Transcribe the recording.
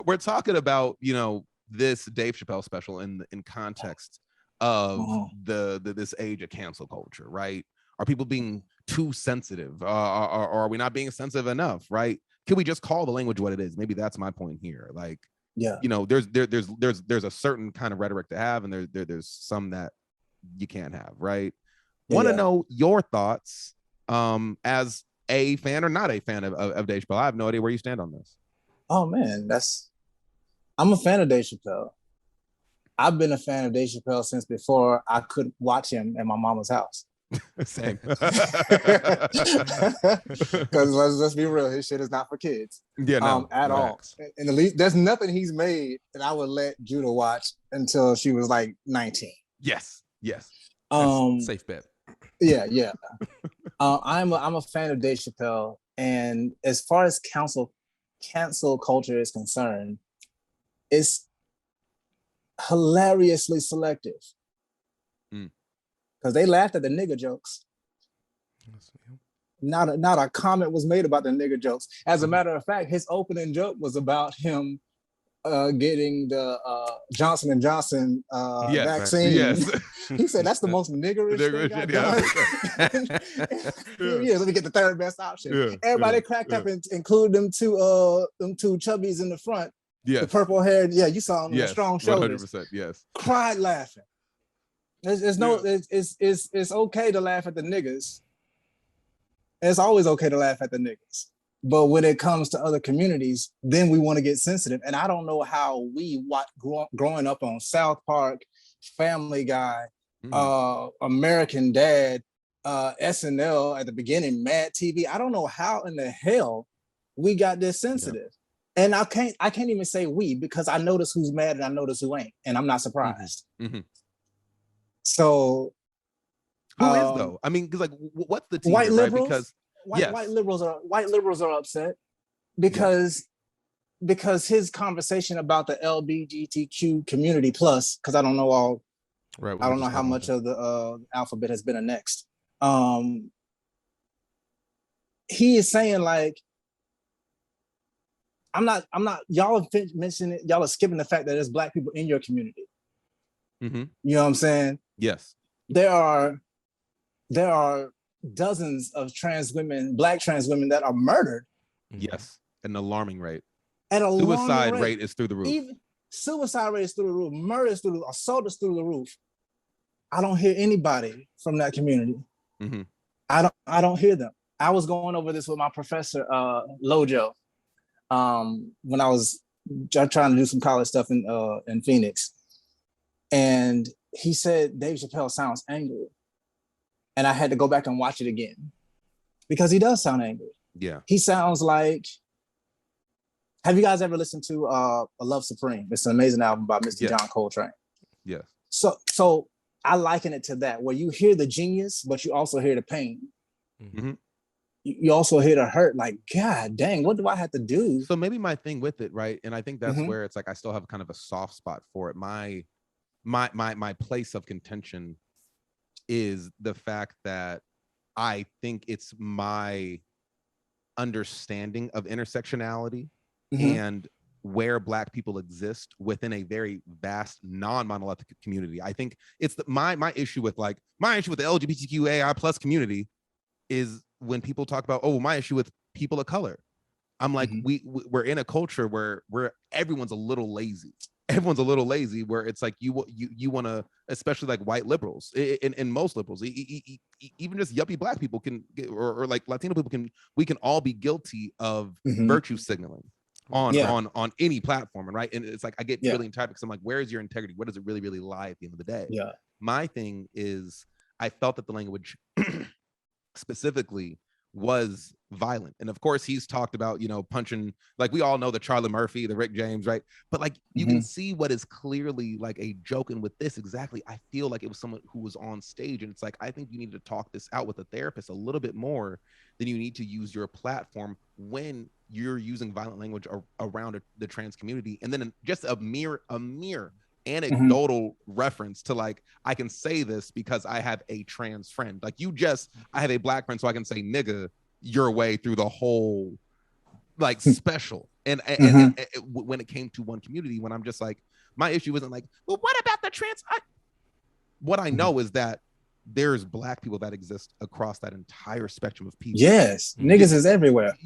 we're talking about, you know, this Dave Chappelle special in context of this age of cancel culture, right? Are people being too sensitive? Or are we not being sensitive enough, right? Can we just call the language what it is? Maybe that's my point here. Like, you know, there's a certain kind of rhetoric to have, and there's some that you can't have, right? Want to know your thoughts as a fan or not a fan of Dave Chappelle. I have no idea where you stand on this. Oh man, I'm a fan of Dave Chappelle. I've been a fan of Dave Chappelle since before I could watch him at my mama's house. Same. Because let's be real, his shit is not for kids. Yeah, no, at all. And at least there's nothing he's made that I would let Judah watch until she was like 19. Yes. Safe bet. Yeah. I'm a fan of Dave Chappelle, and as far as cancel culture is concerned, it's hilariously selective. Because they laughed at the nigga jokes. Not a comment was made about the nigga jokes. As a matter of fact, his opening joke was about him getting the Johnson & Johnson vaccine. Yes. He said that's the most niggerish thing I've done. Let me get the third best option. Everybody cracked up, including them two chubbies in the front. The purple haired, you saw them with the strong shoulders. 100%, yes. Cried laughing. It's okay to laugh at the niggas. It's always okay to laugh at the niggas. But when it comes to other communities, then we want to get sensitive. And I don't know how we growing up on South Park, Family Guy, American Dad, SNL at the beginning, Mad TV. I don't know how in the hell we got this sensitive. And I can't even say we, because I notice who's mad and I notice who ain't, and I'm not surprised. So who is though? I mean, because like, what's the team? White liberals, right? Because white liberals are upset because his conversation about the LGBTQ community plus, because I don't know all, I don't know how much of the alphabet has been annexed. He is saying like, I'm not. Y'all are mentioning it. Y'all are skipping the fact that there's Black people in your community. You know what I'm saying? Yes. There are dozens of Black trans women that are murdered. Yes, an alarming rate. Suicide rate is through the roof. Even suicide rate is through the roof. Murder is through the roof. Assault is through the roof. I don't hear anybody from that community. I don't hear them. I was going over this with my professor, Lojo, when I was trying to do some college stuff in Phoenix. And he said Dave Chappelle sounds angry. And I had to go back and watch it again because he does sound angry. Yeah. He sounds like, have you guys ever listened to A Love Supreme? It's an amazing album by Mr. John Coltrane. Yeah. So I liken it to that, where you hear the genius, but you also hear the pain. You also hear the hurt, like, God dang, what do I have to do? So maybe my thing with it, right? And I think that's where it's like, I still have kind of a soft spot for it. My place of contention is the fact that I think it's my understanding of intersectionality and where Black people exist within a very vast non-monolithic community. I think it's my issue with the LGBTQAI plus community is when people talk about, my issue with people of color. I'm like, we're in a culture where everyone's a little lazy. Everyone's a little lazy, where it's like you want to, especially like white liberals and most liberals, even just yuppie Black people can, or like Latino people we can all be guilty of virtue signaling on any platform, and right. And it's like I get really tired because I'm like, where is your integrity? Where does it really, really lie at the end of the day? Yeah. My thing is, I felt that the language specifically was violent, and of course he's talked about punching, like we all know the Charlie Murphy, the Rick James, right? But like you can see what is clearly like a joke, and with this exactly, I feel like it was someone who was on stage, and it's like, I think you need to talk this out with a therapist a little bit more than you need to use your platform when you're using violent language around the trans community, and then just a mere anecdotal reference to like, I can say this because I have a trans friend. Like I have a Black friend, so I can say nigga your way through the whole like special. And when it came to one community, when I'm just like, my issue wasn't like, well, what about the trans? What I know is that there's Black people that exist across that entire spectrum of people. Yes, niggas is everywhere.